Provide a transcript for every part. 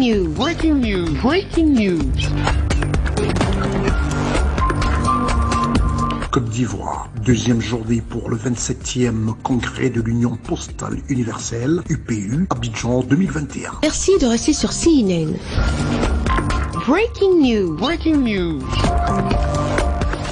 news. Breaking news. Breaking news. Côte d'Ivoire, deuxième journée pour le 27e congrès de l'Union postale universelle, UPU, Abidjan 2021. Merci de rester sur CNN. Breaking news. Breaking news.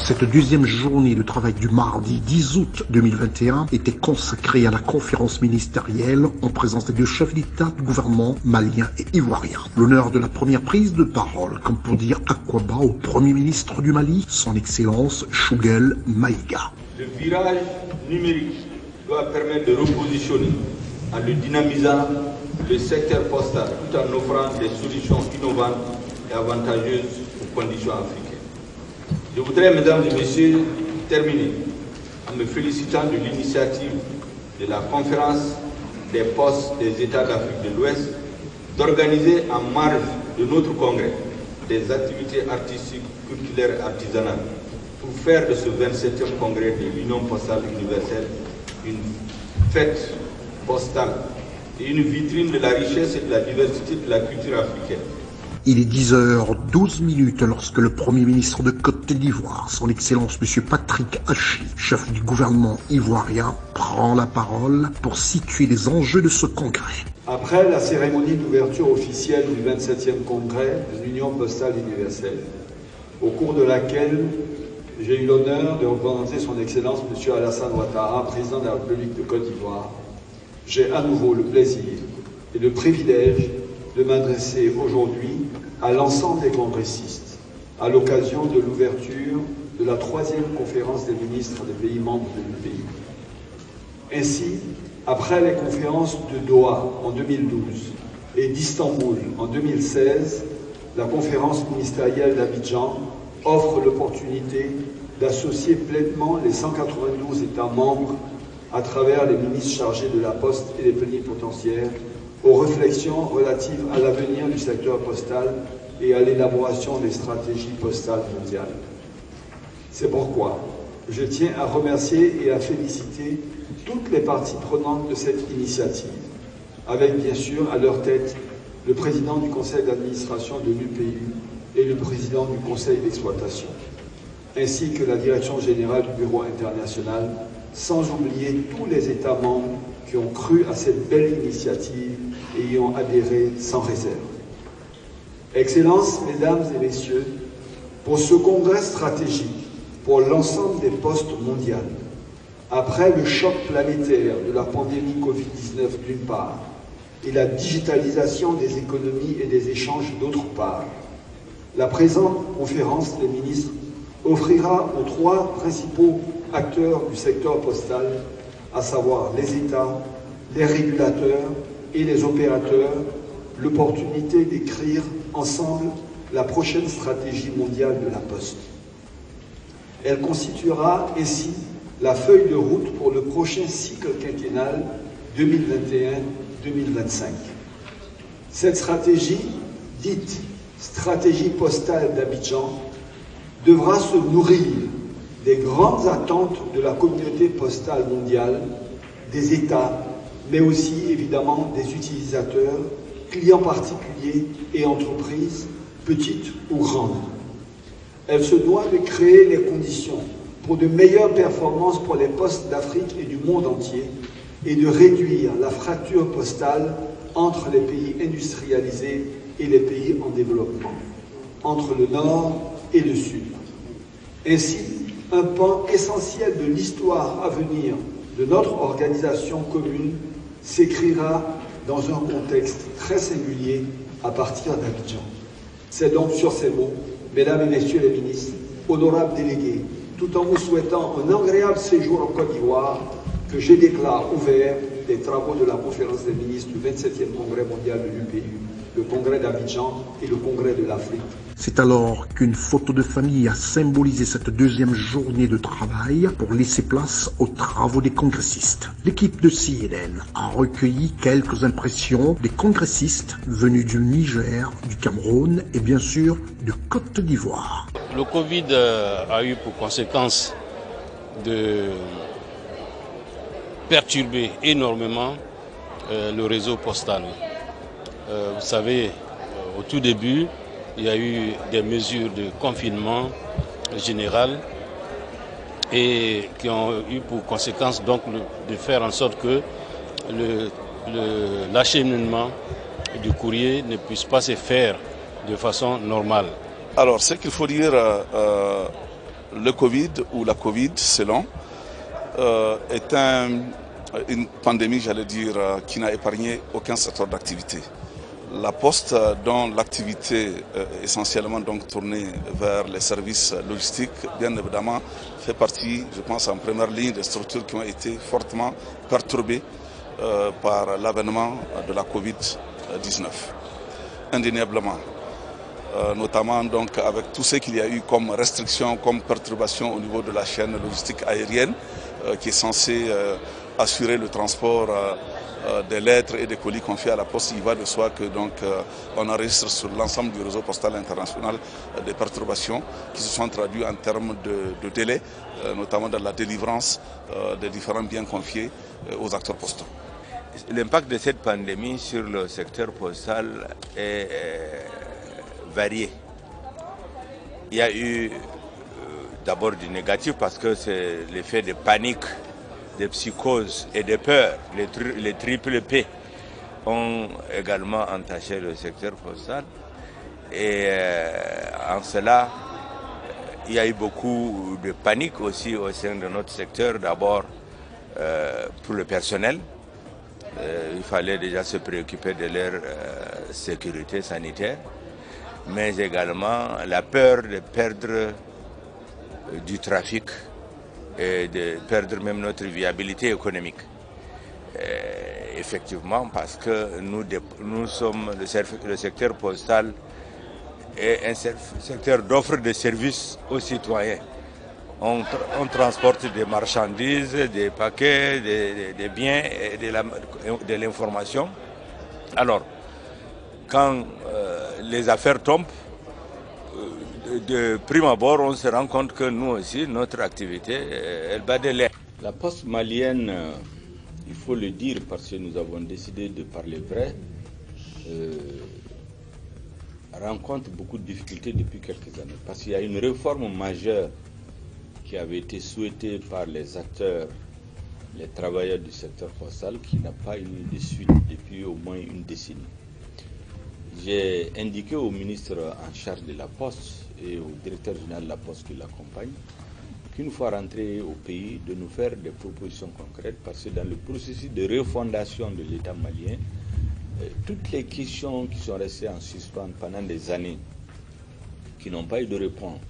Cette deuxième journée de travail du mardi 10 août 2021 était consacrée à la conférence ministérielle en présence des deux chefs d'État du gouvernement malien et ivoirien. L'honneur de la première prise de parole, comme pour dire Akwaba au Premier ministre du Mali, son Excellence Choguel Maïga. Le virage numérique doit permettre de repositionner en le dynamisant le secteur postal tout en offrant des solutions innovantes et avantageuses aux conditions africaines. Je voudrais, mesdames et messieurs, terminer en me félicitant de l'initiative de la conférence des postes des États d'Afrique de l'Ouest d'organiser en marge de notre congrès des activités artistiques, culturelles et artisanales pour faire de ce 27e congrès de l'Union postale universelle une fête postale et une vitrine de la richesse et de la diversité de la culture africaine. Il est 10h12 lorsque le Premier ministre de Côte d'Ivoire, son Excellence M. Patrick Hachi, chef du gouvernement ivoirien, prend la parole pour situer les enjeux de ce congrès. Après la cérémonie d'ouverture officielle du 27e congrès de l'Union postale universelle, au cours de laquelle j'ai eu l'honneur de représenter son Excellence M. Alassane Ouattara, président de la République de Côte d'Ivoire, j'ai à nouveau le plaisir et le privilège de m'adresser aujourd'hui à l'ensemble des congressistes à l'occasion de l'ouverture de la 3e conférence des ministres des pays membres de l'UPI. Ainsi, après les conférences de Doha en 2012 et d'Istanbul en 2016, la conférence ministérielle d'Abidjan offre l'opportunité d'associer pleinement les 192 États membres à travers les ministres chargés de la Poste et les plénipotentiaires aux réflexions relatives à l'avenir du secteur postal et à l'élaboration des stratégies postales mondiales. C'est pourquoi je tiens à remercier et à féliciter toutes les parties prenantes de cette initiative, avec bien sûr à leur tête le président du conseil d'administration de l'UPU et le président du conseil d'exploitation, ainsi que la direction générale du bureau international, sans oublier tous les États membres qui ont cru à cette belle initiative et y ont adhéré sans réserve. Excellences, Mesdames et Messieurs, pour ce congrès stratégique pour l'ensemble des postes mondiales, après le choc planétaire de la pandémie Covid-19 d'une part et la digitalisation des économies et des échanges d'autre part, la présente conférence des ministres offrira aux 3 principaux acteurs du secteur postal, à savoir les États, les régulateurs et les opérateurs, l'opportunité d'écrire ensemble la prochaine stratégie mondiale de la Poste. Elle constituera ainsi la feuille de route pour le prochain cycle quinquennal 2021-2025. Cette stratégie, dite stratégie postale d'Abidjan, devra se nourrir des grandes attentes de la communauté postale mondiale, des États, mais aussi évidemment des utilisateurs, clients particuliers et entreprises, petites ou grandes. Elle se doit de créer les conditions pour de meilleures performances pour les postes d'Afrique et du monde entier et de réduire la fracture postale entre les pays industrialisés et les pays en développement, entre le Nord et le Sud. Ainsi, un pan essentiel de l'histoire à venir de notre organisation commune s'écrira dans un contexte très singulier à partir d'Abidjan. C'est donc sur ces mots, Mesdames et Messieurs les ministres, honorables délégués, tout en vous souhaitant un agréable séjour en Côte d'Ivoire, que je déclare ouvert les travaux de la conférence des ministres du 27e congrès mondial de l'UPU, le congrès d'Abidjan et le congrès de l'Afrique. C'est alors qu'une photo de famille a symbolisé cette deuxième journée de travail pour laisser place aux travaux des congressistes. L'équipe de CNN a recueilli quelques impressions des congressistes venus du Niger, du Cameroun et bien sûr de Côte d'Ivoire. Le Covid a eu pour conséquence de perturber énormément le réseau postal. Vous savez, Au tout début, il y a eu des mesures de confinement général et qui ont eu pour conséquence donc de faire en sorte que l'acheminement du courrier ne puisse pas se faire de façon normale. Alors, ce qu'il faut dire, le Covid ou la Covid, selon, est une pandémie, j'allais dire, qui n'a épargné aucun secteur d'activité. La Poste, dont l'activité est essentiellement donc tournée vers les services logistiques, bien évidemment, fait partie, je pense, en première ligne des structures qui ont été fortement perturbées par l'avènement de la Covid-19. Indéniablement. Notamment donc avec tout ce qu'il y a eu comme restrictions, comme perturbations au niveau de la chaîne logistique aérienne qui est censée assurer le transport des lettres et des colis confiés à la Poste. Il va de soi que donc on enregistre sur l'ensemble du réseau postal international des perturbations qui se sont traduites en termes de délai, notamment dans la délivrance des différents biens confiés aux acteurs postaux. L'impact de cette pandémie sur le secteur postal est varié. Il y a eu d'abord du négatif parce que c'est l'effet de panique, de psychose et de peur. Les triple P ont également entaché le secteur postal. Et en cela, il y a eu beaucoup de panique aussi au sein de notre secteur. D'abord pour le personnel. Il fallait déjà se préoccuper de leur sécurité sanitaire, mais également la peur de perdre du trafic et de perdre même notre viabilité économique. Effectivement, parce que nous sommes le secteur postal est un secteur d'offre de services aux citoyens. On transporte des marchandises, des paquets, des biens et de l'information. Alors, quand les affaires tombent, de prime abord, on se rend compte que nous aussi, notre activité, elle bat de l'air. La Poste malienne, il faut le dire parce que nous avons décidé de parler vrai, rencontre beaucoup de difficultés depuis quelques années. Parce qu'il y a une réforme majeure qui avait été souhaitée par les acteurs, les travailleurs du secteur postal, qui n'a pas eu de suite depuis au moins une décennie. J'ai indiqué au ministre en charge de la Poste et au directeur général de la Poste qui l'accompagne qu'une fois rentré au pays, de nous faire des propositions concrètes parce que dans le processus de refondation de l'État malien, toutes les questions qui sont restées en suspens pendant des années, qui n'ont pas eu de réponse,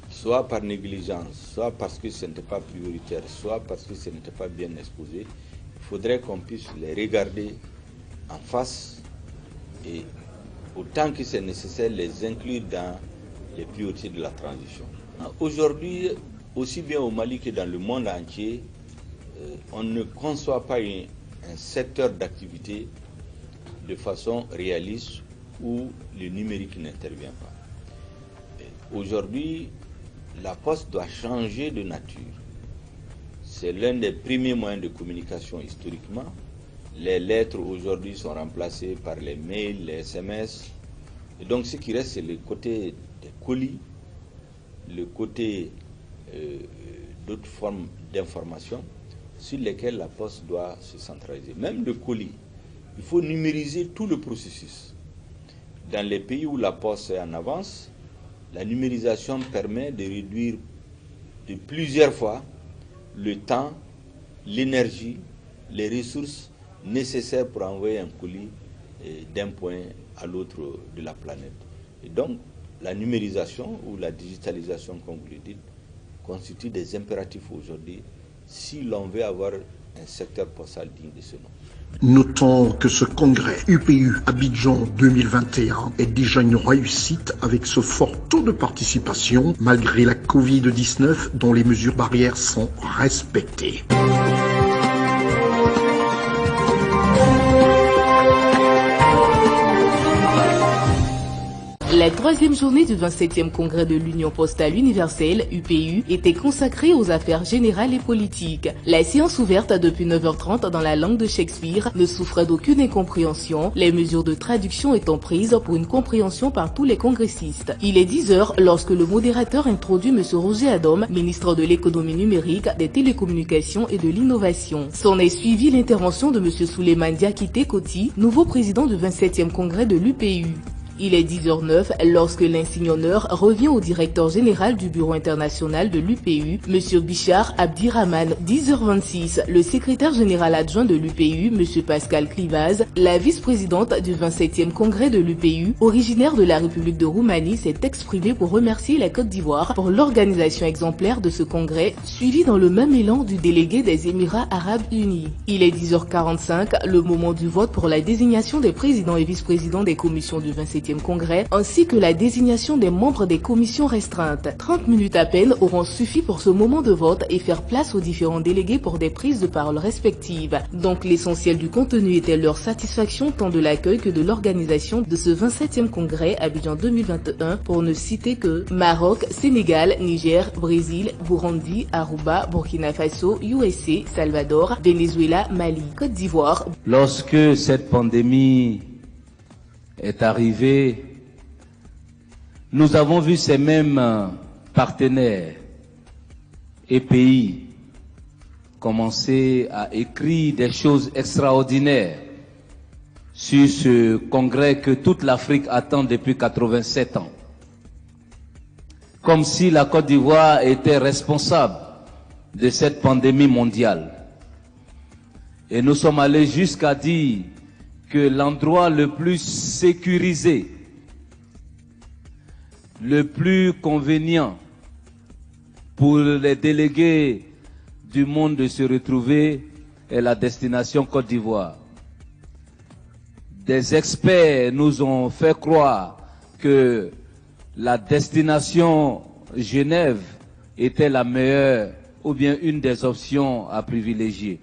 soit par négligence, soit parce que ce n'était pas prioritaire, soit parce que ce n'était pas bien exposé, il faudrait qu'on puisse les regarder en face et autant que c'est nécessaire, les inclure dans les priorités de la transition. Aujourd'hui, aussi bien au Mali que dans le monde entier, on ne conçoit pas un secteur d'activité de façon réaliste où le numérique n'intervient pas. Aujourd'hui, la Poste doit changer de nature. C'est l'un des premiers moyens de communication historiquement. Les lettres aujourd'hui sont remplacées par les mails, les SMS. Et donc ce qui reste, c'est le côté des colis, le côté d'autres formes d'information sur lesquelles la Poste doit se centraliser. Même le colis, il faut numériser tout le processus. Dans les pays où la Poste est en avance, la numérisation permet de réduire de plusieurs fois le temps, l'énergie, les ressources nécessaires pour envoyer un colis d'un point à l'autre de la planète. Et donc, la numérisation ou la digitalisation, comme vous le dites, constitue des impératifs aujourd'hui si l'on veut avoir un secteur postal digne de ce nom. Notons que ce congrès UPU Abidjan 2021 est déjà une réussite avec ce fort taux de participation malgré la Covid-19 dont les mesures barrières sont respectées. La troisième journée du 27e congrès de l'Union postale universelle, UPU, était consacrée aux affaires générales et politiques. La séance ouverte depuis 9h30 dans la langue de Shakespeare ne souffrait d'aucune incompréhension, les mesures de traduction étant prises pour une compréhension par tous les congressistes. Il est 10h lorsque le modérateur introduit M. Roger Adom, ministre de l'économie numérique, des télécommunications et de l'innovation. S'en est suivi l'intervention de M. Souleymane Diakité Koti, nouveau président du 27e congrès de l'UPU. Il est 10h09 lorsque l'insigne honneur revient au directeur général du Bureau international de l'UPU, M. Bichar Abdirahman. 10h26, le secrétaire général adjoint de l'UPU, M. Pascal Clivaz, la vice-présidente du 27e congrès de l'UPU, originaire de la République de Roumanie, s'est exprimée pour remercier la Côte d'Ivoire pour l'organisation exemplaire de ce congrès, suivi dans le même élan du délégué des Émirats arabes unis. Il est 10h45, le moment du vote pour la désignation des présidents et vice-présidents des commissions du 27e congrès, ainsi que la désignation des membres des commissions restreintes. 30 minutes à peine auront suffi pour ce moment de vote et faire place aux différents délégués pour des prises de parole respectives. Donc l'essentiel du contenu était leur satisfaction tant de l'accueil que de l'organisation de ce 27e congrès Abidjan 2021, pour ne citer que Maroc, Sénégal, Niger, Brésil, Burundi, Aruba, Burkina Faso, USA, Salvador, Venezuela, Mali, Côte d'Ivoire. Lorsque cette pandémie est arrivé, nous avons vu ces mêmes partenaires et pays commencer à écrire des choses extraordinaires sur ce congrès que toute l'Afrique attend depuis 87 ans. Comme si la Côte d'Ivoire était responsable de cette pandémie mondiale. Et nous sommes allés jusqu'à dire que l'endroit le plus sécurisé, le plus convenient pour les délégués du monde de se retrouver est la destination Côte d'Ivoire. Des experts nous ont fait croire que la destination Genève était la meilleure ou bien une des options à privilégier.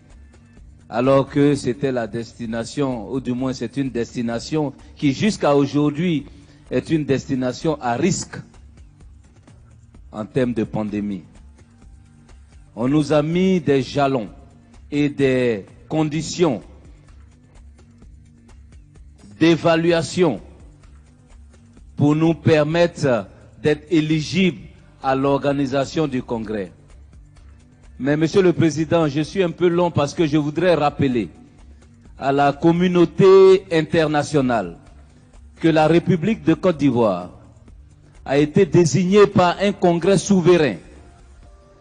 Alors que c'était la destination, ou du moins c'est une destination qui jusqu'à aujourd'hui est une destination à risque en termes de pandémie. On nous a mis des jalons et des conditions d'évaluation pour nous permettre d'être éligibles à l'organisation du congrès. Mais Monsieur le Président, je suis un peu long parce que je voudrais rappeler à la communauté internationale que la République de Côte d'Ivoire a été désignée par un congrès souverain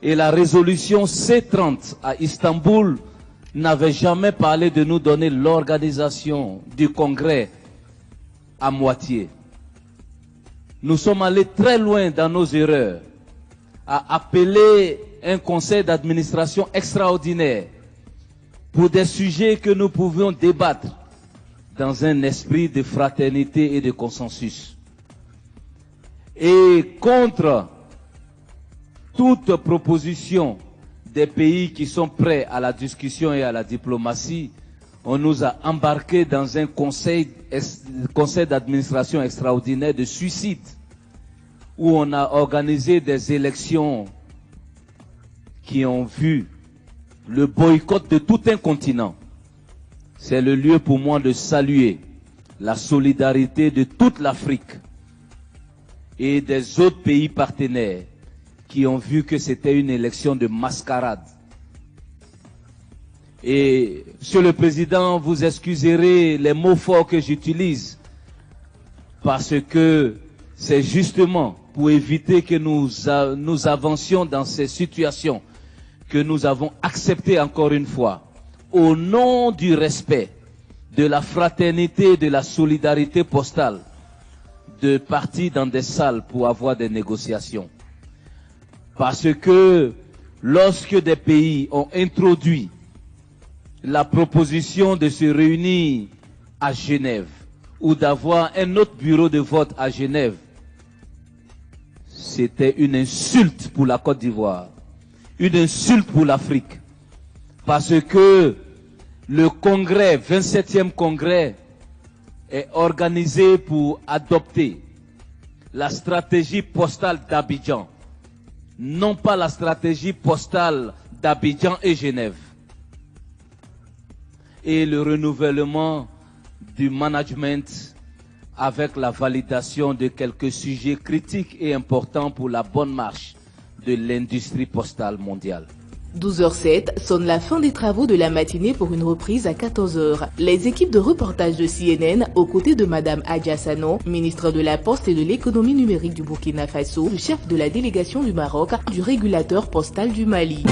et la résolution C30 à Istanbul n'avait jamais parlé de nous donner l'organisation du congrès à moitié. Nous sommes allés très loin dans nos erreurs à appeler un conseil d'administration extraordinaire pour des sujets que nous pouvions débattre dans un esprit de fraternité et de consensus. Et contre toute proposition des pays qui sont prêts à la discussion et à la diplomatie, on nous a embarqués dans un conseil d'administration extraordinaire de suicide, où on a organisé des élections qui ont vu le boycott de tout un continent. C'est le lieu pour moi de saluer la solidarité de toute l'Afrique et des autres pays partenaires qui ont vu que c'était une élection de mascarade. Et, Monsieur le Président, vous excuserez les mots forts que j'utilise, parce que c'est justement pour éviter que nous avancions dans ces situations que nous avons accepté encore une fois, au nom du respect, de la fraternité et de la solidarité postale, de partir dans des salles pour avoir des négociations. Parce que lorsque des pays ont introduit la proposition de se réunir à Genève ou d'avoir un autre bureau de vote à Genève, c'était une insulte pour la Côte d'Ivoire, une insulte pour l'Afrique. Parce que le congrès, 27e congrès, est organisé pour adopter la stratégie postale d'Abidjan, non pas la stratégie postale d'Abidjan et Genève. Et le renouvellement du management avec la validation de quelques sujets critiques et importants pour la bonne marche de l'industrie postale mondiale. 12h07 sonne la fin des travaux de la matinée pour une reprise à 14h. Les équipes de reportage de CNN, aux côtés de Madame Adja Sano, ministre de la Poste et de l'économie numérique du Burkina Faso, du chef de la délégation du Maroc, du régulateur postal du Mali.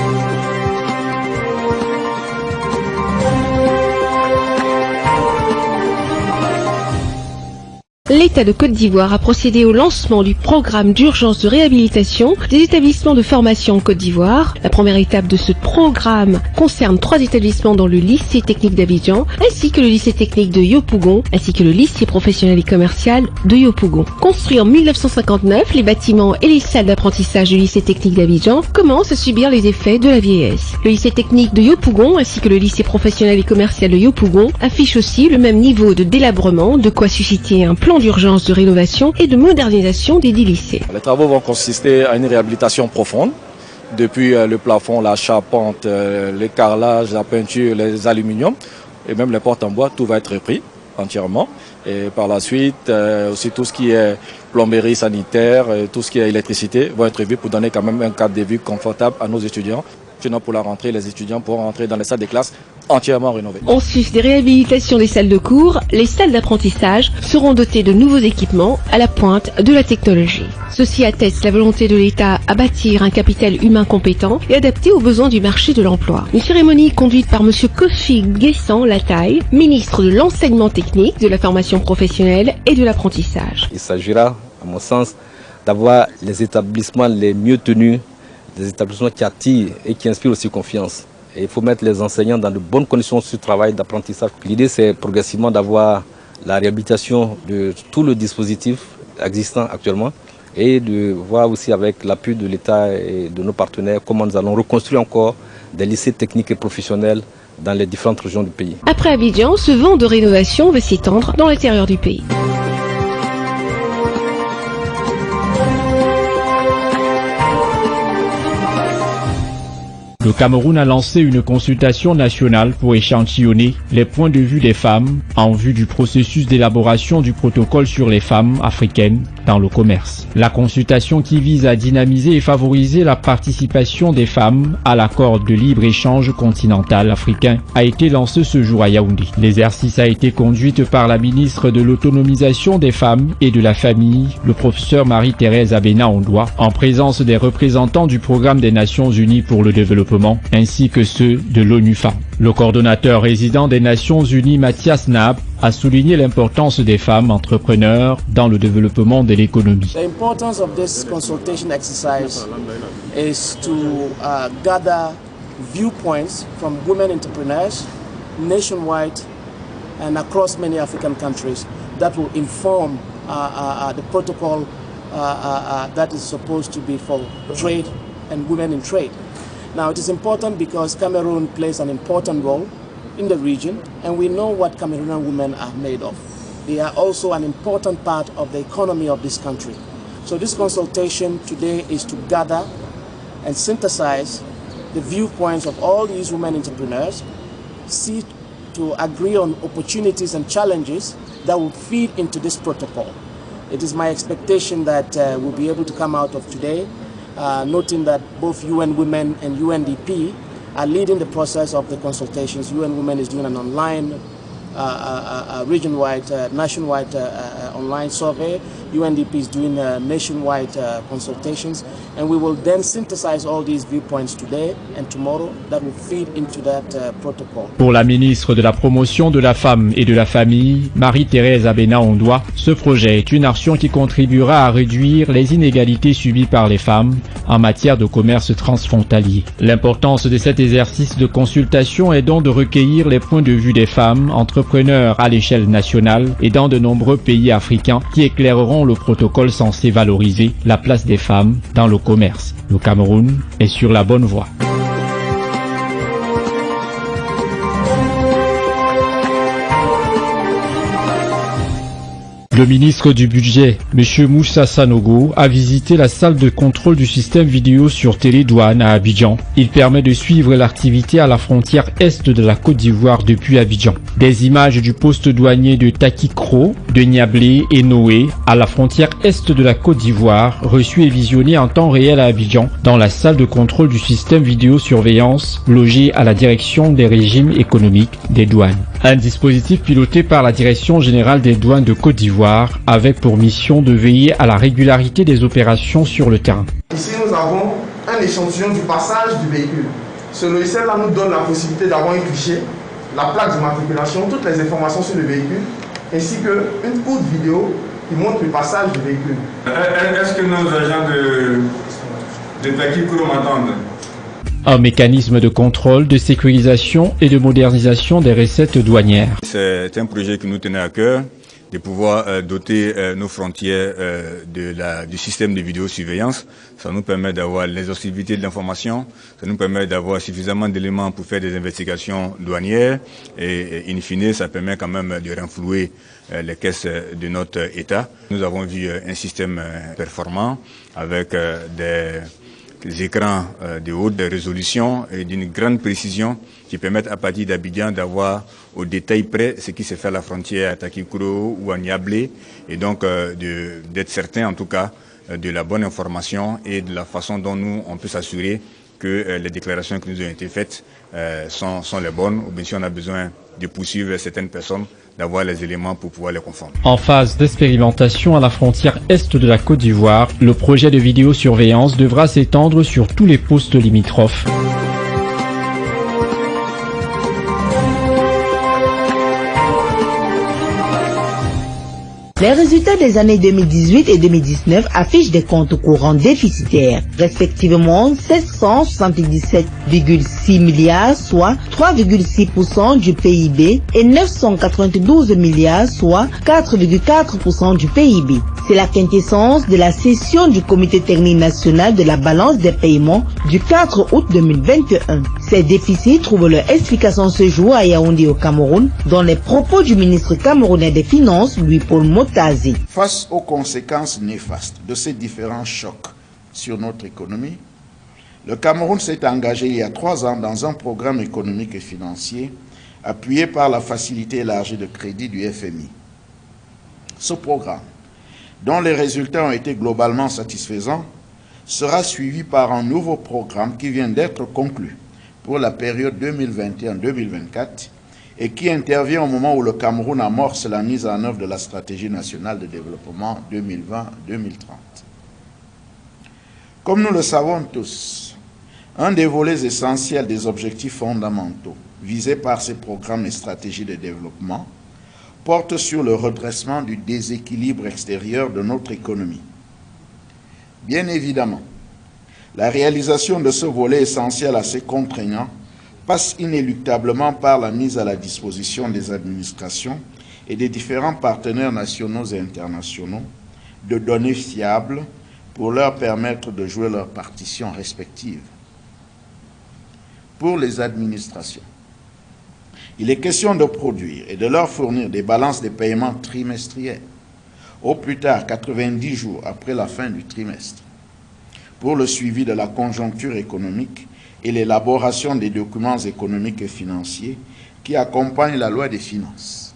L'État de Côte d'Ivoire a procédé au lancement du programme d'urgence de réhabilitation des établissements de formation en Côte d'Ivoire. La première étape de ce programme concerne 3 établissements dans le lycée technique d'Abidjan, ainsi que le lycée technique de Yopougon, ainsi que le lycée professionnel et commercial de Yopougon. Construits en 1959, les bâtiments et les salles d'apprentissage du lycée technique d'Abidjan commencent à subir les effets de la vieillesse. Le lycée technique de Yopougon, ainsi que le lycée professionnel et commercial de Yopougon, affichent aussi le même niveau de délabrement, de quoi susciter un plan d'urgence de rénovation et de modernisation des 10 lycées. Les travaux vont consister à une réhabilitation profonde, depuis le plafond, la charpente, le carrelage, la peinture, les aluminiums et même les portes en bois, tout va être repris entièrement. Et par la suite, aussi tout ce qui est plomberie sanitaire, tout ce qui est électricité va être revu pour donner quand même un cadre de vie confortable à nos étudiants. Sinon, pour la rentrée, les étudiants pourront rentrer dans les salles de classe entièrement rénovées. En sus des réhabilitations des salles de cours, les salles d'apprentissage seront dotées de nouveaux équipements à la pointe de la technologie. Ceci atteste la volonté de l'État à bâtir un capital humain compétent et adapté aux besoins du marché de l'emploi. Une cérémonie conduite par M. Kofi Guessan Lataille, ministre de l'enseignement technique, de la formation professionnelle et de l'apprentissage. Il s'agira, à mon sens, d'avoir les établissements les mieux tenus, des établissements qui attirent et qui inspirent aussi confiance. Et il faut mettre les enseignants dans de bonnes conditions de travail, d'apprentissage. L'idée, c'est progressivement d'avoir la réhabilitation de tout le dispositif existant actuellement et de voir aussi avec l'appui de l'État et de nos partenaires comment nous allons reconstruire encore des lycées techniques et professionnels dans les différentes régions du pays. Après Abidjan, ce vent de rénovation va s'étendre dans l'intérieur du pays. Le Cameroun a lancé une consultation nationale pour échantillonner les points de vue des femmes en vue du processus d'élaboration du protocole sur les femmes africaines dans le commerce. La consultation, qui vise à dynamiser et favoriser la participation des femmes à l'accord de libre-échange continental africain, a été lancée ce jour à Yaoundé. L'exercice a été conduit par la ministre de l'autonomisation des femmes et de la famille, le professeur Marie-Thérèse Abena Ondoa, en présence des représentants du programme des Nations Unies pour le développement ainsi que ceux de l'ONU Femmes. Le coordonnateur résident des Nations Unies, Mathias Nab, a souligné l'importance des femmes entrepreneurs dans le développement de l'économie. The importance of this consultation exercise is to gather viewpoints from women entrepreneurs nationwide and across many African countries that will inform the protocol that is supposed to be for trade and women in trade. Now, it is important because Cameroon plays an important role in the region, and we know what Cameroonian women are made of. They are also an important part of the economy of this country. So this consultation today is to gather and synthesize the viewpoints of all these women entrepreneurs, see to agree on opportunities and challenges that will feed into this protocol. It is my expectation that we'll be able to come out of today noting that both UN Women and UNDP are leading the process of the consultations. UN Women is doing an online, region-wide, nationwide online survey. UNDP is doing nationwide consultations, and we will then synthesize all these viewpoints today and tomorrow that will feed into that protocol. Pour la ministre de la Promotion de la Femme et de la Famille, Marie-Thérèse Abena Ondoa, ce projet est une action qui contribuera à réduire les inégalités subies par les femmes en matière de commerce transfrontalier. L'importance de cet exercice de consultation est donc de recueillir les points de vue des femmes entrepreneurs à l'échelle nationale et dans de nombreux pays africains qui éclaireront le protocole censé valoriser la place des femmes dans le commerce. Le Cameroun est sur la bonne voie. Le ministre du Budget, M. Moussa Sanogo, a visité la salle de contrôle du système vidéo sur Télédouane à Abidjan. Il permet de suivre l'activité à la frontière est de la Côte d'Ivoire depuis Abidjan. Des images du poste douanier de Takikro, de Niablé et Noé à la frontière est de la Côte d'Ivoire, reçues et visionnées en temps réel à Abidjan dans la salle de contrôle du système vidéosurveillance logée à la direction des régimes économiques des douanes. Un dispositif piloté par la Direction générale des douanes de Côte d'Ivoire avec pour mission de veiller à la régularité des opérations sur le terrain. Ici, nous avons un échantillon du passage du véhicule. Ce logiciel-là nous donne la possibilité d'avoir un cliché, la plaque d'immatriculation, toutes les informations sur le véhicule, ainsi qu'une courte vidéo qui montre le passage du véhicule. Est-ce que nos agents de Takikro m'entendent? Un mécanisme de contrôle, de sécurisation et de modernisation des recettes douanières. C'est un projet qui nous tenait à cœur, de pouvoir doter nos frontières du système de vidéosurveillance. Ça nous permet d'avoir l'exhaustivité de l'information, ça nous permet d'avoir suffisamment d'éléments pour faire des investigations douanières et in fine, ça permet quand même de renflouer les caisses de notre État. Nous avons vu un système performant avec des écrans de haute résolution et d'une grande précision qui permettent à partir d'Abidjan d'avoir au détail près ce qui se fait à la frontière à Takikro ou à Niablé et donc d'être certain en tout cas de la bonne information et de la façon dont nous on peut s'assurer que les déclarations qui nous ont été faites sont les bonnes ou bien si on a besoin de poursuivre certaines personnes, d'avoir les éléments pour pouvoir les confondre. En phase d'expérimentation à la frontière est de la Côte d'Ivoire, le projet de vidéosurveillance devra s'étendre sur tous les postes limitrophes. Les résultats des années 2018 et 2019 affichent des comptes courants déficitaires, respectivement 777,6 milliards, soit 3,6% du PIB, et 992 milliards, soit 4,4% du PIB. C'est la quintessence de la session du Comité technique national de la balance des paiements du 4 août 2021. Ces déficits trouvent leur explication ce jour à Yaoundé au Cameroun, dans les propos du ministre camerounais des Finances, Louis-Paul Motazi. Face aux conséquences néfastes de ces différents chocs sur notre économie, le Cameroun s'est engagé il y a 3 ans dans un programme économique et financier appuyé par la facilité élargie de crédit du FMI. Ce programme, dont les résultats ont été globalement satisfaisants, sera suivi par un nouveau programme qui vient d'être conclu pour la période 2021-2024 et qui intervient au moment où le Cameroun amorce la mise en œuvre de la stratégie nationale de développement 2020-2030. Comme nous le savons tous, un des volets essentiels des objectifs fondamentaux visés par ces programmes et stratégies de développement porte sur le redressement du déséquilibre extérieur de notre économie. Bien évidemment, la réalisation de ce volet essentiel assez contraignant passe inéluctablement par la mise à la disposition des administrations et des différents partenaires nationaux et internationaux de données fiables pour leur permettre de jouer leur partition respective. Pour les administrations, il est question de produire et de leur fournir des balances de paiement trimestrielles, au plus tard 90 jours après la fin du trimestre, pour le suivi de la conjoncture économique et l'élaboration des documents économiques et financiers qui accompagnent la loi des finances.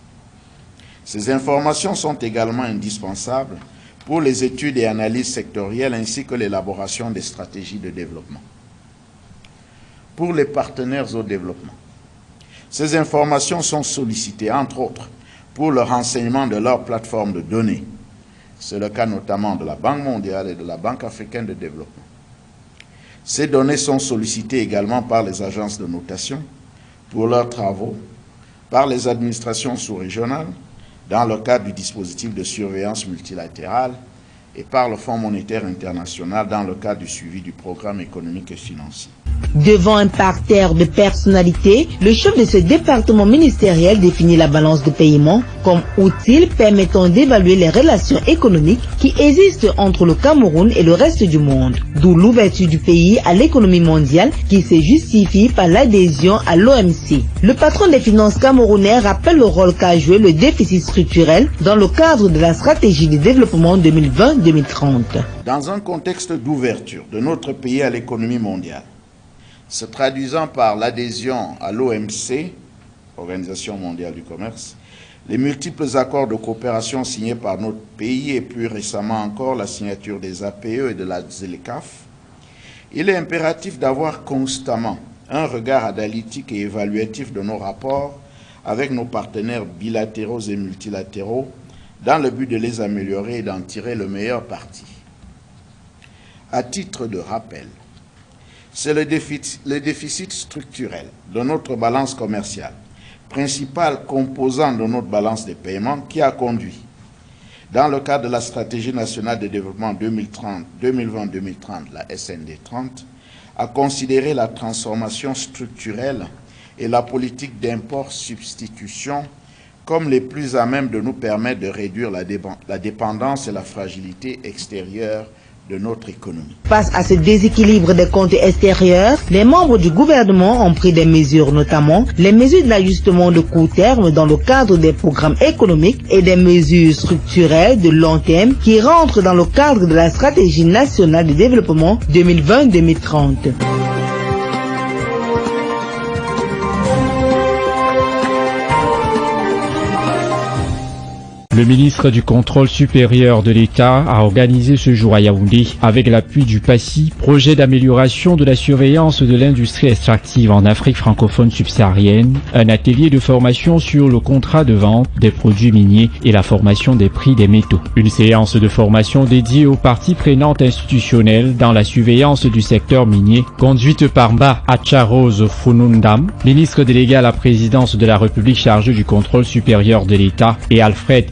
Ces informations sont également indispensables pour les études et analyses sectorielles ainsi que l'élaboration des stratégies de développement. Pour les partenaires au développement, ces informations sont sollicitées, entre autres, pour le renseignement de leur plateforme de données. C'est le cas notamment de la Banque mondiale et de la Banque africaine de développement. Ces données sont sollicitées également par les agences de notation pour leurs travaux, par les administrations sous-régionales, dans le cadre du dispositif de surveillance multilatérale et par le Fonds monétaire international dans le cadre du suivi du programme économique et financier. Devant un parterre de personnalités, le chef de ce département ministériel définit la balance de paiement comme outil permettant d'évaluer les relations économiques qui existent entre le Cameroun et le reste du monde. D'où l'ouverture du pays à l'économie mondiale qui se justifie par l'adhésion à l'OMC. Le patron des finances camerounais rappelle le rôle qu'a joué le déficit structurel dans le cadre de la stratégie de développement 2020-2030. Dans un contexte d'ouverture de notre pays à l'économie mondiale, se traduisant par l'adhésion à l'OMC, Organisation mondiale du commerce, les multiples accords de coopération signés par notre pays et plus récemment encore la signature des APE et de la ZLECAf, il est impératif d'avoir constamment un regard analytique et évaluatif de nos rapports avec nos partenaires bilatéraux et multilatéraux dans le but de les améliorer et d'en tirer le meilleur parti. À titre de rappel, c'est le déficit structurel de notre balance commerciale, principal composant de notre balance des paiements, qui a conduit, dans le cadre de la stratégie nationale de développement 2020-2030, la SND 30, à considérer la transformation structurelle et la politique d'import-substitution comme les plus à même de nous permettre de réduire la dépendance et la fragilité extérieure de notre économie. Face à ce déséquilibre des comptes extérieurs, les membres du gouvernement ont pris des mesures, notamment les mesures d'ajustement de court terme dans le cadre des programmes économiques et des mesures structurelles de long terme qui rentrent dans le cadre de la stratégie nationale de développement 2020-2030. Le ministre du Contrôle supérieur de l'État a organisé ce jour à Yaoundé, avec l'appui du PACI, projet d'amélioration de la surveillance de l'industrie extractive en Afrique francophone subsaharienne, un atelier de formation sur le contrat de vente des produits miniers et la formation des prix des métaux. Une séance de formation dédiée aux parties prenantes institutionnelles dans la surveillance du secteur minier, conduite par Mba Atcharose Funundam, ministre délégué à la présidence de la République chargé du contrôle supérieur de l'État, et Alfred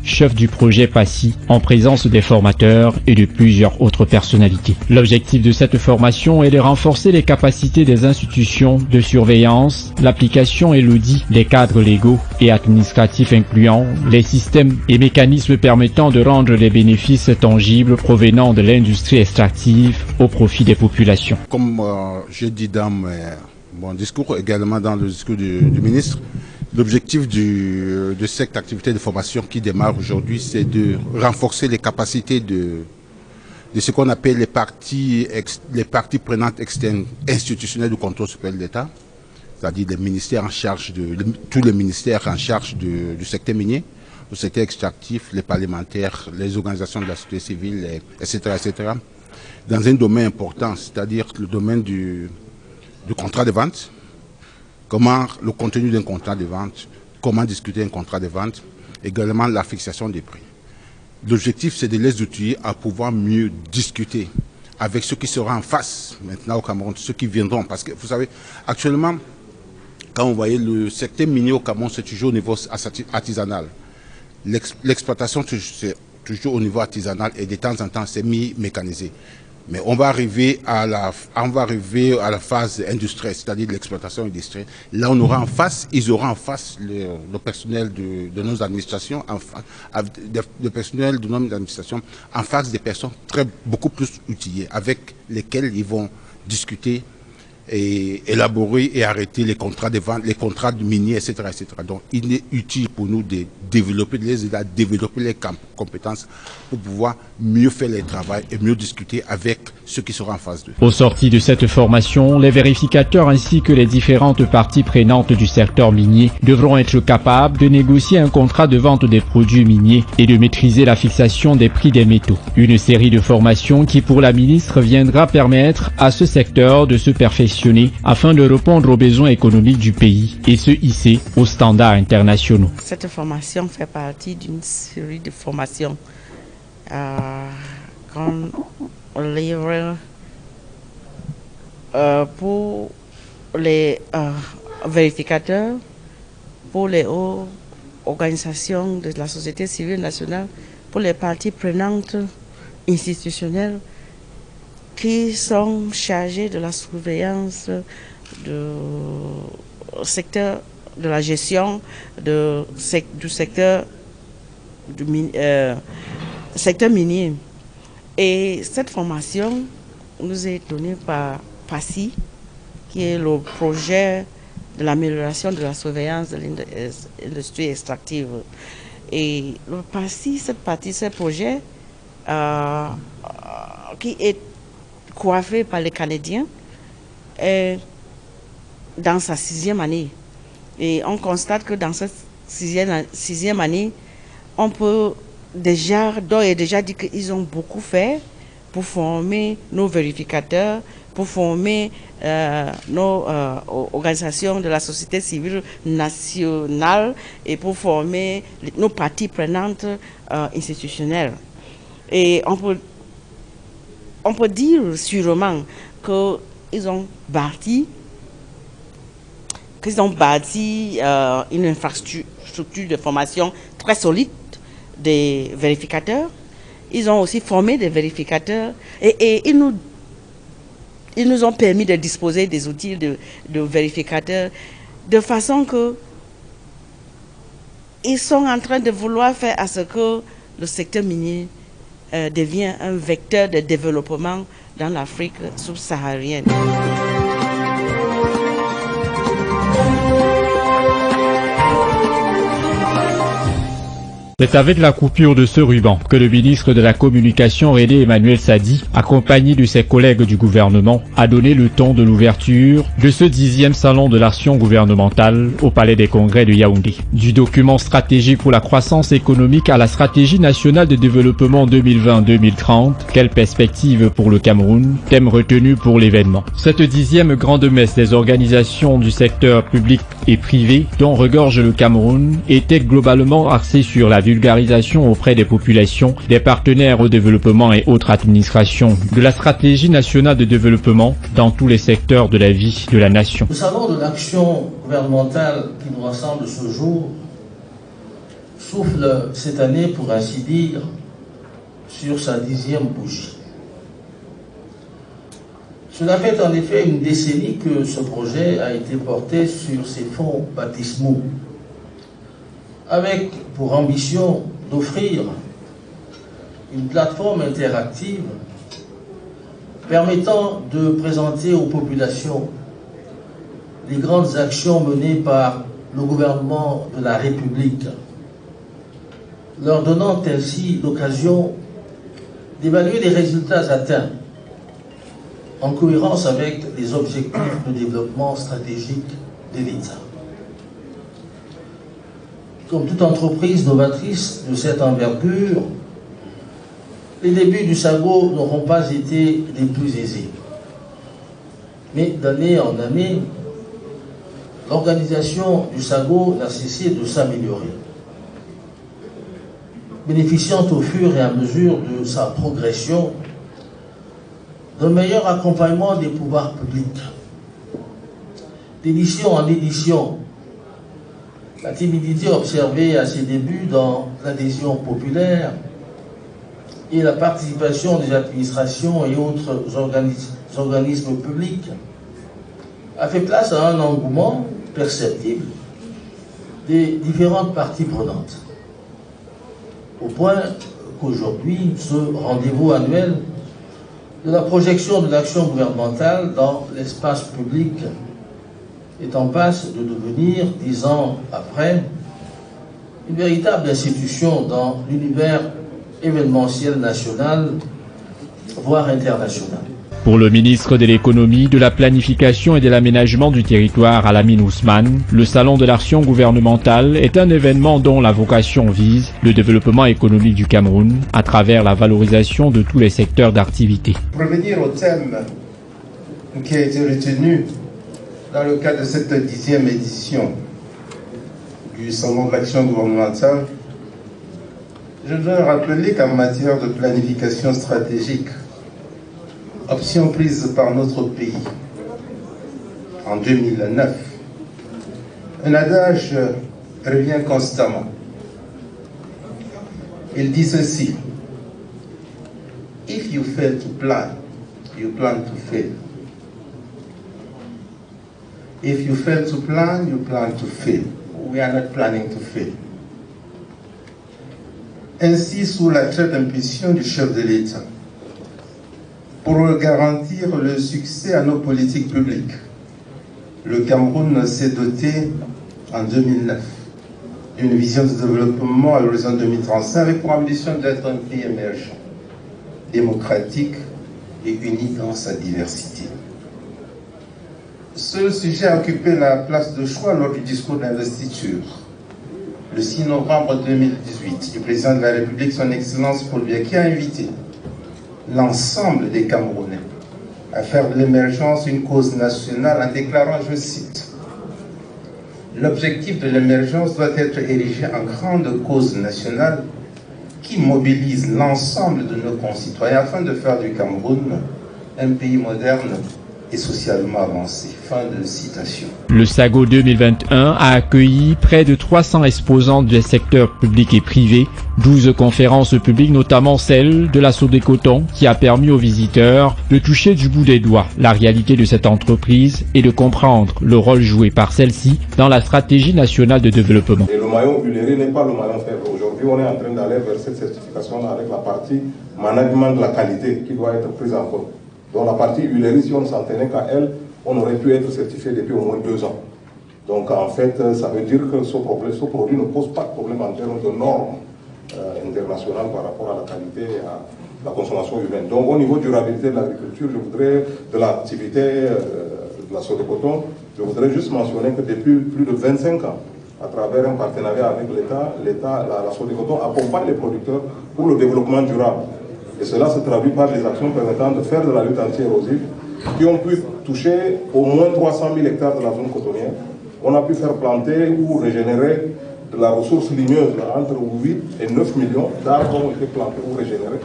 chef du projet PACI, en présence des formateurs et de plusieurs autres personnalités. L'objectif de cette formation est de renforcer les capacités des institutions de surveillance, l'application et l'audit des cadres légaux et administratifs incluant les systèmes et mécanismes permettant de rendre les bénéfices tangibles provenant de l'industrie extractive au profit des populations. Comme je dis dans mon discours, également dans le discours du ministre, l'objectif de cette activité de formation qui démarre aujourd'hui, c'est de renforcer les capacités de ce qu'on appelle les parties prenantes externes institutionnelles du contrôle supérieur de l'État, c'est-à-dire les ministères en charge tous les ministères en charge du secteur minier, le secteur extractif, les parlementaires, les organisations de la société civile, etc., etc., dans un domaine important, c'est-à-dire le domaine du contrat de vente. Comment le contenu d'un contrat de vente, comment discuter un contrat de vente, également la fixation des prix. L'objectif, c'est de les outiller à pouvoir mieux discuter avec ceux qui seront en face maintenant au Cameroun, ceux qui viendront. Parce que vous savez, actuellement, quand on voyait le secteur minier au Cameroun, c'est toujours au niveau artisanal. L'exploitation, c'est toujours au niveau artisanal et de temps en temps, c'est mécanisé. Mais on va arriver à la phase industrielle, c'est-à-dire l'exploitation industrielle. Là, on aura en face, ils auront en face le personnel de nos administrations, le personnel de nos administrations, en face des personnes beaucoup plus outillées, avec lesquelles ils vont discuter et élaborer et arrêter les contrats de vente, les contrats de miniers, etc., etc. Donc, il est utile pour nous de développer, les aider à développer les compétences pour pouvoir mieux faire le travail et mieux discuter avec ceux qui seront en phase 2. Au sorti de cette formation, les vérificateurs ainsi que les différentes parties prenantes du secteur minier devront être capables de négocier un contrat de vente des produits miniers et de maîtriser la fixation des prix des métaux. Une série de formations qui, pour la ministre, viendra permettre à ce secteur de se perfectionner afin de répondre aux besoins économiques du pays et se hisser aux standards internationaux. Cette formation fait partie d'une série de formations qu'on livre pour les vérificateurs, pour les organisations de la société civile nationale, pour les parties prenantes institutionnelles qui sont chargés de la surveillance du secteur de la gestion du secteur minier. Et cette formation nous est donnée par PASI, qui est le projet de l'amélioration de la surveillance de l'industrie extractive. Et le PASI, ce projet qui est coiffé par les Canadiens, est dans sa 6e année. Et on constate que dans cette sixième année, on peut d'ores et déjà dire qu'ils ont beaucoup fait pour former nos vérificateurs, pour former nos organisations de la société civile nationale et pour former nos parties prenantes institutionnelles. Et on peut dire sûrement qu'ils ont bâti une infrastructure de formation très solide des vérificateurs. Ils ont aussi formé des vérificateurs et ils nous ont permis de disposer des outils de vérificateurs de façon que ils sont en train de vouloir faire à ce que le secteur minier devienne un vecteur de développement dans l'Afrique subsaharienne. C'est avec la coupure de ce ruban que le ministre de la Communication René Emmanuel Sadi, accompagné de ses collègues du gouvernement, a donné le ton de l'ouverture de ce 10e salon de l'action gouvernementale au Palais des Congrès de Yaoundé. Du document stratégique pour la croissance économique à la stratégie nationale de développement 2020-2030, quelle perspective pour le Cameroun, thème retenu pour l'événement. Cette 10e grande messe des organisations du secteur public et privé dont regorge le Cameroun était globalement axée sur la vulgarisation auprès des populations, des partenaires au développement et autres administrations de la stratégie nationale de développement dans tous les secteurs de la vie de la nation. Le salon de l'action gouvernementale qui nous rassemble ce jour souffle cette année, pour ainsi dire, sur sa 10e bougie. Cela fait en effet une décennie que ce projet a été porté sur ses fonds baptismaux, avec pour ambition d'offrir une plateforme interactive permettant de présenter aux populations les grandes actions menées par le gouvernement de la République, leur donnant ainsi l'occasion d'évaluer les résultats atteints en cohérence avec les objectifs de développement stratégique de l'État. Comme toute entreprise novatrice de cette envergure, les débuts du SAGO n'auront pas été les plus aisés. Mais d'année en année, l'organisation du SAGO n'a cessé de s'améliorer, bénéficiant au fur et à mesure de sa progression d'un meilleur accompagnement des pouvoirs publics. D'édition en édition, la timidité observée à ses débuts dans l'adhésion populaire et la participation des administrations et autres organismes publics a fait place à un engouement perceptible des différentes parties prenantes. Au point qu'aujourd'hui, ce rendez-vous annuel de la projection de l'action gouvernementale dans l'espace public est en passe de devenir, 10 ans après, une véritable institution dans l'univers événementiel national, voire international. Pour le ministre de l'économie, de la planification et de l'aménagement du territoire Alamine Ousmane, le salon de l'action gouvernementale est un événement dont la vocation vise le développement économique du Cameroun à travers la valorisation de tous les secteurs d'activité. Pour revenir au thème qui a été retenu dans le cadre de cette 10e édition du salon de l'action gouvernementale, je dois rappeler qu'en matière de planification stratégique, option prise par notre pays en 2009, un adage revient constamment. Il dit ceci: If you fail to plan, you plan to fail. If you fail to plan, you plan to fail. We are not planning to fail. Ainsi, sous la très impulsion du chef de l'État, pour garantir le succès à nos politiques publiques, le Cameroun s'est doté en 2009 d'une vision de développement à l'horizon 2035 avec pour ambition d'être un pays émergent, démocratique et uni dans sa diversité. Ce sujet a occupé la place de choix lors du discours d'investiture. Le 6 novembre 2018, du président de la République, son Excellence Paul Biya, qui a invité l'ensemble des Camerounais à faire de l'émergence une cause nationale en déclarant, je cite, « L'objectif de l'émergence doit être érigé en grande cause nationale qui mobilise l'ensemble de nos concitoyens afin de faire du Cameroun un pays moderne et socialement avancé. » Fin de citation. Le SAGO 2021 a accueilli près de 300 exposants des secteurs publics et privés, 12 conférences publiques, notamment celle de la Sodecoton, qui a permis aux visiteurs de toucher du bout des doigts la réalité de cette entreprise et de comprendre le rôle joué par celle-ci dans la stratégie nationale de développement. Et le maillon huilerie n'est pas le maillon faible. Aujourd'hui, on est en train d'aller vers cette certification avec la partie management de la qualité qui doit être prise en compte. Donc la partie huilerie, si on s'en tenait qu'à elle, on aurait pu être certifié depuis au moins 2 ans. Donc en fait, ça veut dire que ce produit ne pose pas de problème en termes de normes internationales par rapport à la qualité et à la consommation humaine. Donc au niveau durabilité de l'agriculture, je voudrais, de l'activité de la Sodecoton, je voudrais juste mentionner que depuis plus de 25 ans, à travers un partenariat avec l'État, la Sodecoton accompagne les producteurs pour le développement durable. Et cela se traduit par des actions permettant de faire de la lutte anti-érosive qui ont pu toucher au moins 300 000 hectares de la zone cotonnière. On a pu faire planter ou régénérer de la ressource ligneuse entre 8 et 9 millions d'arbres ont été plantés ou régénérés.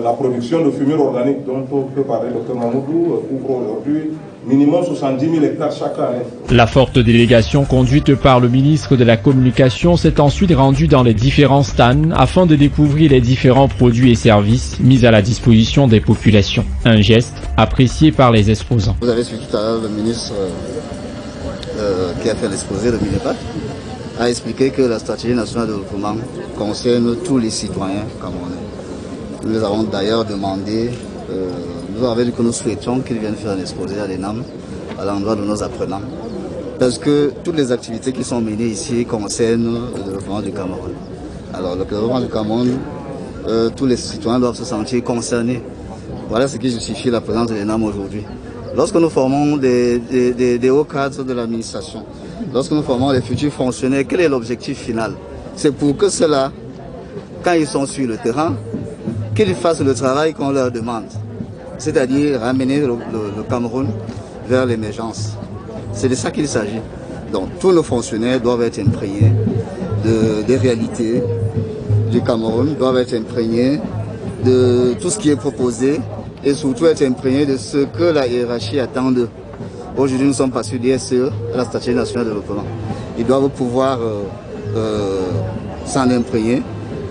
La production de fumure organique dont on peut parler, Dr Mamoudou, couvre aujourd'hui minimum 70 000 hectares chaque année. La forte délégation conduite par le ministre de la Communication s'est ensuite rendue dans les différents stands afin de découvrir les différents produits et services mis à la disposition des populations. Un geste apprécié par les exposants. Vous avez suivi tout à l'heure le ministre qui a fait l'exposé, le MINEPAC, a expliqué que la stratégie nationale de développement concerne tous les citoyens camerounais. Nous avons d'ailleurs demandé, nous avons dit que nous souhaitions qu'ils viennent faire un exposé à l'ENAM, à l'endroit de nos apprenants. Parce que toutes les activités qui sont menées ici concernent le développement du Cameroun. Alors le développement du Cameroun, tous les citoyens doivent se sentir concernés. Voilà ce qui justifie la présence de l'ENAM aujourd'hui. Lorsque nous formons des hauts cadres de l'administration, lorsque nous formons les futurs fonctionnaires, quel est l'objectif final? C'est pour que ceux-là, quand ils sont sur le terrain, qu'ils fassent le travail qu'on leur demande, c'est-à-dire ramener le Cameroun vers l'émergence. C'est de ça qu'il s'agit. Donc tous nos fonctionnaires doivent être imprégnés des réalités du Cameroun, doivent être imprégnés de tout ce qui est proposé et surtout être imprégnés de ce que la hiérarchie attend d'eux. Aujourd'hui, nous sommes passés du SCE à la stratégie nationale de développement. Ils doivent pouvoir s'en imprégner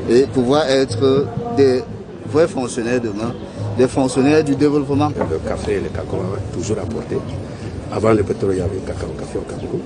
et pouvoir être des vrais fonctionnaires demain, des fonctionnaires du développement. Le café et le cacao ont toujours apporté. Avant le pétrole, il y avait cacao, café au Cameroun.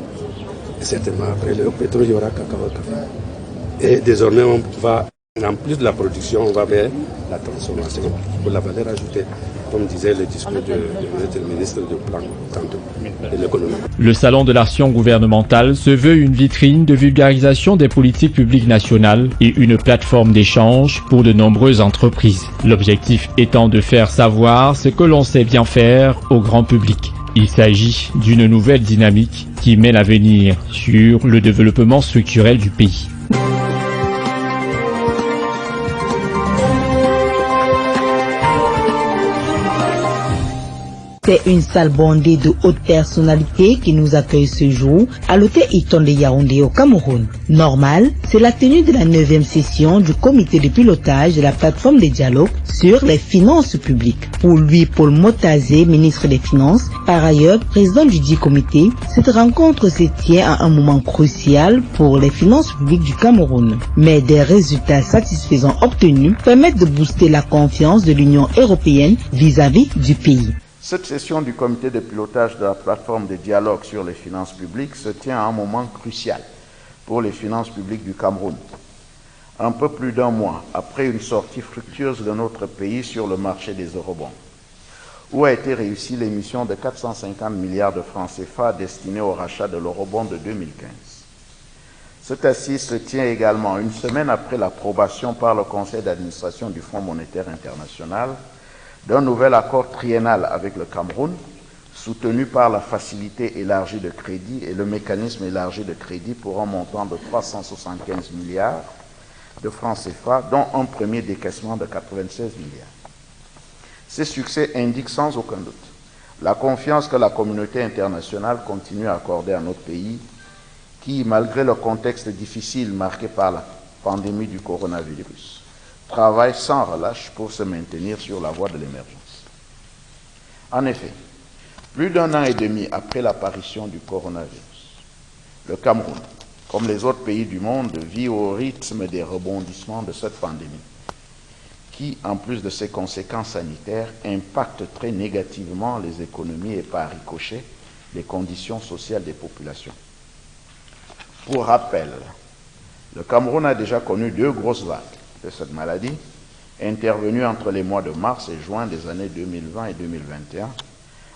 Et certainement après le pétrole, il y aura cacao, café. Et désormais, on va, en plus de la production, on va vers la transformation pour la valeur ajoutée, comme disait le discours du ministre du plan de l'économie. Le salon de l'action gouvernementale se veut une vitrine de vulgarisation des politiques publiques nationales et une plateforme d'échange pour de nombreuses entreprises. L'objectif étant de faire savoir ce que l'on sait bien faire au grand public. Il s'agit d'une nouvelle dynamique qui met l'avenir sur le développement structurel du pays. C'est une salle bondée de hautes personnalités qui nous accueille ce jour à l'hôtel Hilton de Yaoundé au Cameroun. Normal, c'est la tenue de la 9e session du comité de pilotage de la plateforme de dialogue sur les finances publiques. Pour lui, Paul Motazé, ministre des Finances, par ailleurs président du dit comité, cette rencontre se tient à un moment crucial pour les finances publiques du Cameroun. Mais des résultats satisfaisants obtenus permettent de booster la confiance de l'Union européenne vis-à-vis du pays. Cette session du comité de pilotage de la plateforme de dialogue sur les finances publiques se tient à un moment crucial pour les finances publiques du Cameroun. Un peu plus d'un mois après une sortie fructueuse de notre pays sur le marché des eurobonds, où a été réussie l'émission de 450 milliards de francs CFA destinés au rachat de l'eurobond de 2015. Cette assise se tient également une semaine après l'approbation par le Conseil d'administration du Fonds monétaire international d'un nouvel accord triennal avec le Cameroun, soutenu par la facilité élargie de crédit et le mécanisme élargi de crédit pour un montant de 375 milliards de francs CFA, dont un premier décaissement de 96 milliards. Ces succès indiquent sans aucun doute la confiance que la communauté internationale continue à accorder à notre pays, qui, malgré le contexte difficile marqué par la pandémie du coronavirus, travaille sans relâche pour se maintenir sur la voie de l'émergence. En effet, plus d'un an et demi après l'apparition du coronavirus, le Cameroun, comme les autres pays du monde, vit au rythme des rebondissements de cette pandémie, qui, en plus de ses conséquences sanitaires, impacte très négativement les économies et par ricochet les conditions sociales des populations. Pour rappel, le Cameroun a déjà connu 2 grosses vagues de cette maladie, intervenues entre les mois de mars et juin des années 2020 et 2021,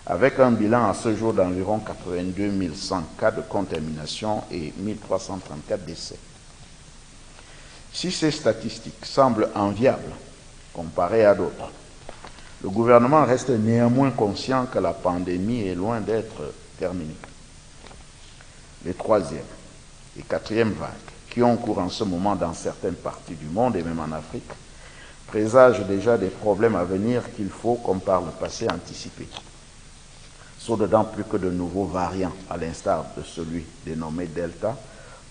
avec un bilan à ce jour d'environ 82 100 cas de contamination et 1334 décès. Si ces statistiques semblent enviables comparées à d'autres, le gouvernement reste néanmoins conscient que la pandémie est loin d'être terminée. Les 3e et 4e vagues, qui ont cours en ce moment dans certaines parties du monde et même en Afrique, présagent déjà des problèmes à venir qu'il faut, comme par le passé, anticiper. Sont dedans plus que de nouveaux variants, à l'instar de celui dénommé Delta,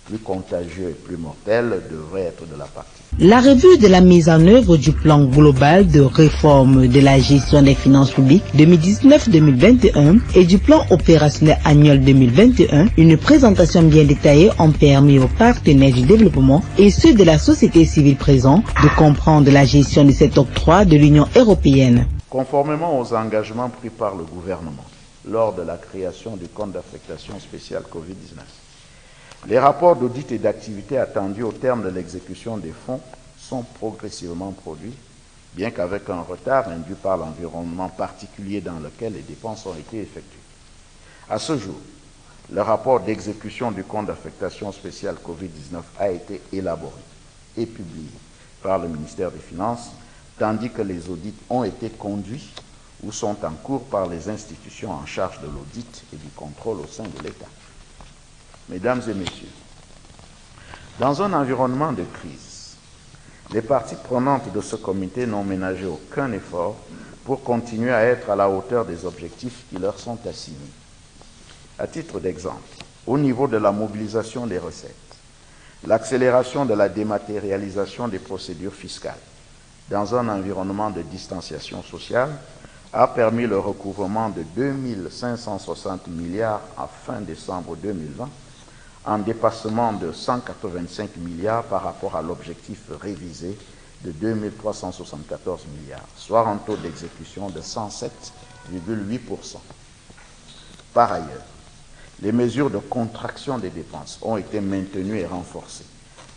plus contagieux et plus mortel, devrait être de la partie. La revue de la mise en œuvre du plan global de réforme de la gestion des finances publiques 2019-2021 et du plan opérationnel annuel 2021, une présentation bien détaillée ont permis aux partenaires du développement et ceux de la société civile présents de comprendre la gestion de cet octroi de l'Union européenne. Conformément aux engagements pris par le gouvernement lors de la création du compte d'affectation spéciale Covid-19, les rapports d'audit et d'activité attendus au terme de l'exécution des fonds sont progressivement produits, bien qu'avec un retard induit par l'environnement particulier dans lequel les dépenses ont été effectuées. À ce jour, le rapport d'exécution du compte d'affectation spéciale Covid-19 a été élaboré et publié par le ministère des Finances, tandis que les audits ont été conduits ou sont en cours par les institutions en charge de l'audit et du contrôle au sein de l'État. Mesdames et messieurs, dans un environnement de crise, les parties prenantes de ce comité n'ont ménagé aucun effort pour continuer à être à la hauteur des objectifs qui leur sont assignés. À titre d'exemple, au niveau de la mobilisation des recettes, l'accélération de la dématérialisation des procédures fiscales dans un environnement de distanciation sociale a permis le recouvrement de 2 560 milliards à fin décembre 2020, en dépassement de 185 milliards par rapport à l'objectif révisé de 2 374 milliards, soit un taux d'exécution de 107,8%. Par ailleurs, les mesures de contraction des dépenses ont été maintenues et renforcées,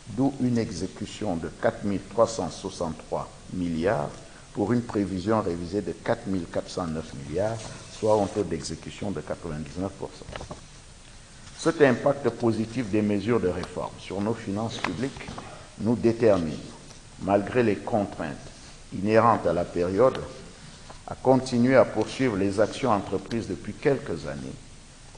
d'où une exécution de 4 363 milliards pour une prévision révisée de 4 409 milliards, soit un taux d'exécution de 99%. Cet impact positif des mesures de réforme sur nos finances publiques nous détermine, malgré les contraintes inhérentes à la période, à continuer à poursuivre les actions entreprises depuis quelques années,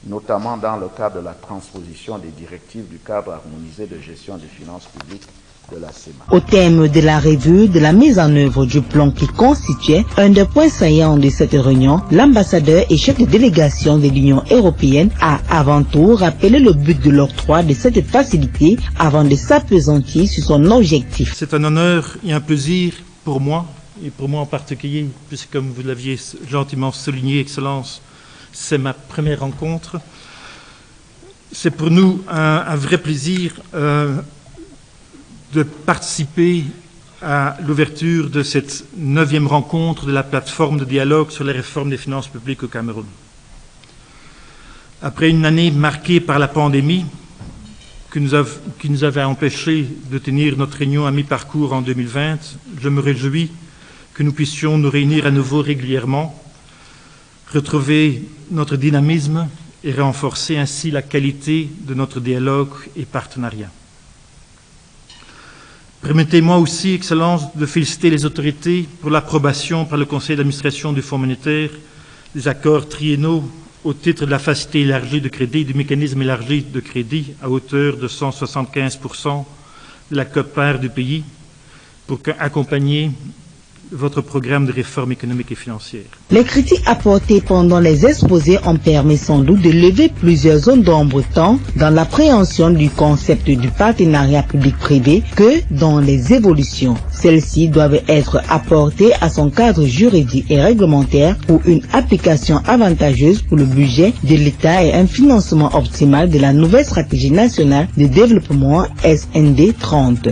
notamment dans le cadre de la transposition des directives du cadre harmonisé de gestion des finances publiques de la CEMA. Au thème de la revue de la mise en œuvre du plan qui constituait un des points saillants de cette réunion, l'ambassadeur et chef de délégation de l'Union européenne a avant tout rappelé le but de l'octroi de cette facilité avant de s'appesantir sur son objectif. C'est un honneur et un plaisir pour moi, et pour moi en particulier, puisque comme vous l'aviez gentiment souligné, Excellence, c'est ma première rencontre. C'est pour nous un vrai plaisir de participer à l'ouverture de cette 9e rencontre de la plateforme de dialogue sur les réformes des finances publiques au Cameroun. Après une année marquée par la pandémie, qui nous avait empêché de tenir notre réunion à mi-parcours en 2020, je me réjouis que nous puissions nous réunir à nouveau régulièrement, retrouver notre dynamisme et renforcer ainsi la qualité de notre dialogue et partenariat. Permettez-moi aussi, Excellences, de féliciter les autorités pour l'approbation par le Conseil d'administration du Fonds monétaire des accords triennaux au titre de la facilité élargie de crédit, du mécanisme élargi de crédit à hauteur de 175% de la quote-part du pays pour accompagner votre programme de réforme économique et financière. Les critiques apportées pendant les exposés ont permis sans doute de lever plusieurs zones d'ombre tant dans l'appréhension du concept du partenariat public-privé que dans les évolutions. Celles-ci doivent être apportées à son cadre juridique et réglementaire pour une application avantageuse pour le budget de l'État et un financement optimal de la nouvelle stratégie nationale de développement SND 30.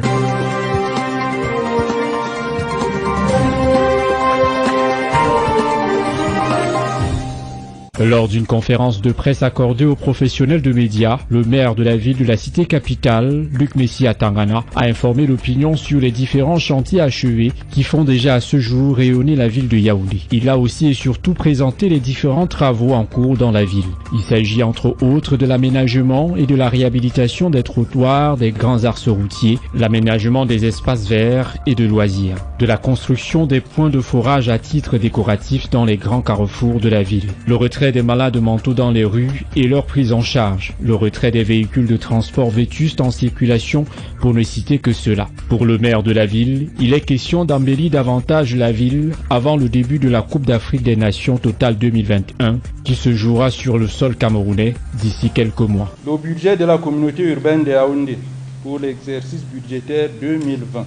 Lors d'une conférence de presse accordée aux professionnels de médias, le maire de la ville de la cité capitale, Luc Messia Tangana, a informé l'opinion sur les différents chantiers achevés qui font déjà à ce jour rayonner la ville de Yaoundé. Il a aussi et surtout présenté les différents travaux en cours dans la ville. Il s'agit entre autres de l'aménagement et de la réhabilitation des trottoirs, des grands axes routiers, l'aménagement des espaces verts et de loisirs, de la construction des points de forage à titre décoratif dans les grands carrefours de la ville, le retrait des malades mentaux dans les rues et leur prise en charge, le retrait des véhicules de transport vétustes en circulation pour ne citer que cela. Pour le maire de la ville, il est question d'embellir davantage la ville avant le début de la Coupe d'Afrique des Nations Total 2021 qui se jouera sur le sol camerounais d'ici quelques mois. Le budget de la communauté urbaine de Yaoundé pour l'exercice budgétaire 2020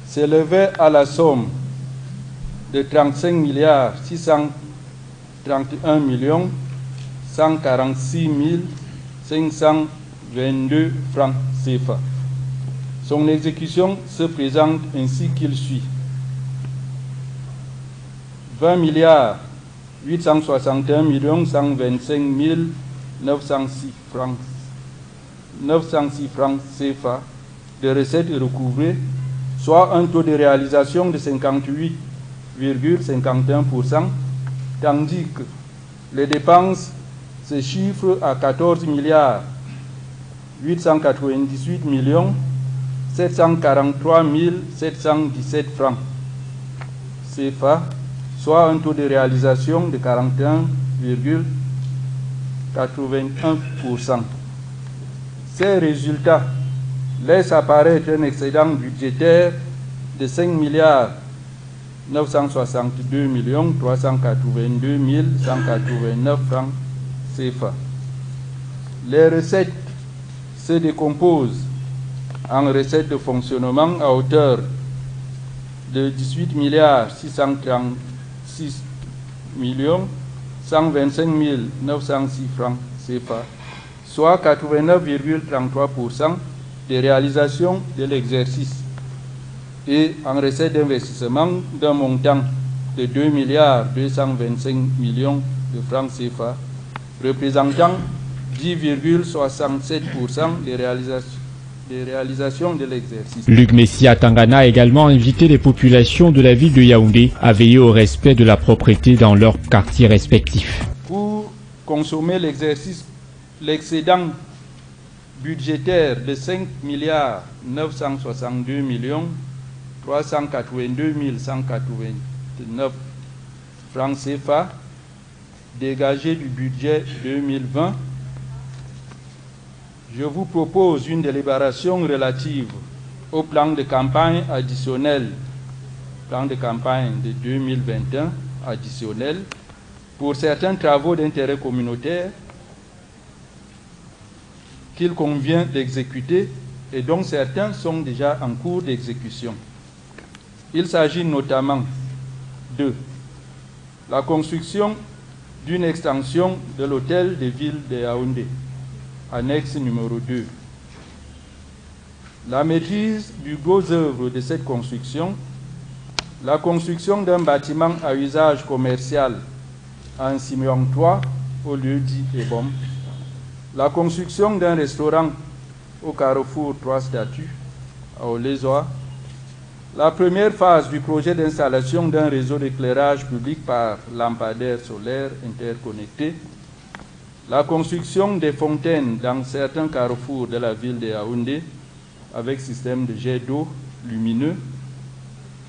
s'élevait à la somme de 35 milliards 631 millions 146 522 francs CFA. Son exécution se présente ainsi qu'il suit. 20 milliards 861 millions 125 906 francs CFA de recettes recouvrées, soit un taux de réalisation de 58,51%, tandis que les dépenses se chiffrent à 14 milliards 898 millions 743 717 francs CFA, soit un taux de réalisation de 41,81%. Ces résultats laissent apparaître un excédent budgétaire de 5 milliards 962 382 189 francs CFA. Les recettes se décomposent en recettes de fonctionnement à hauteur de 18 milliards 636 125 906 francs CFA, soit 89,33% des réalisations de l'exercice, et en recettes d'investissement d'un montant de 2 milliards 225 millions de francs CFA, représentant 10,67% des réalisations de l'exercice. Luc Messia Tangana a également invité les populations de la ville de Yaoundé à veiller au respect de la propreté dans leurs quartiers respectifs. Pour consommer l'excédent budgétaire de 5 milliards 962 millions 382 189 francs CFA dégagés du budget 2020, je vous propose une délibération relative au plan de campagne additionnel, plan de campagne de 2021 additionnel, pour certains travaux d'intérêt communautaire qu'il convient d'exécuter et dont certains sont déjà en cours d'exécution. Il s'agit notamment de la construction d'une extension de l'hôtel de ville de Yaoundé, annexe numéro 2, La maîtrise du gros œuvre de cette construction, la construction d'un bâtiment à usage commercial en ciment toit au lieu dit Ebom, la construction d'un restaurant au carrefour 3 statues à Olezoa, la première phase du projet d'installation d'un réseau d'éclairage public par lampadaires solaires interconnectés, la construction des fontaines dans certains carrefours de la ville de Yaoundé avec système de jet d'eau lumineux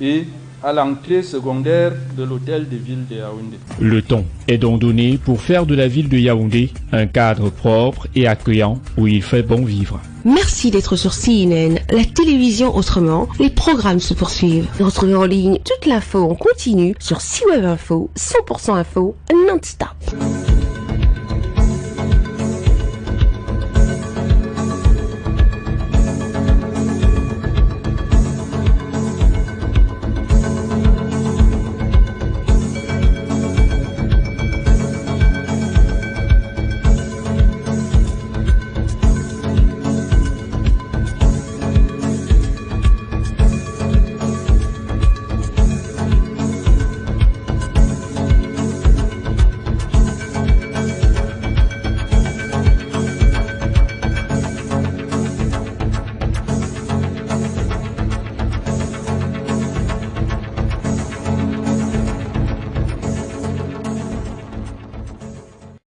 et à l'entrée secondaire de l'hôtel de ville de Yaoundé. Le ton est donc donné pour faire de la ville de Yaoundé un cadre propre et accueillant où il fait bon vivre. Merci d'être sur CNN, la télévision autrement. Les programmes se poursuivent. Retrouvez en ligne toute l'info en continu sur CWeb Info, 100% info, non-stop.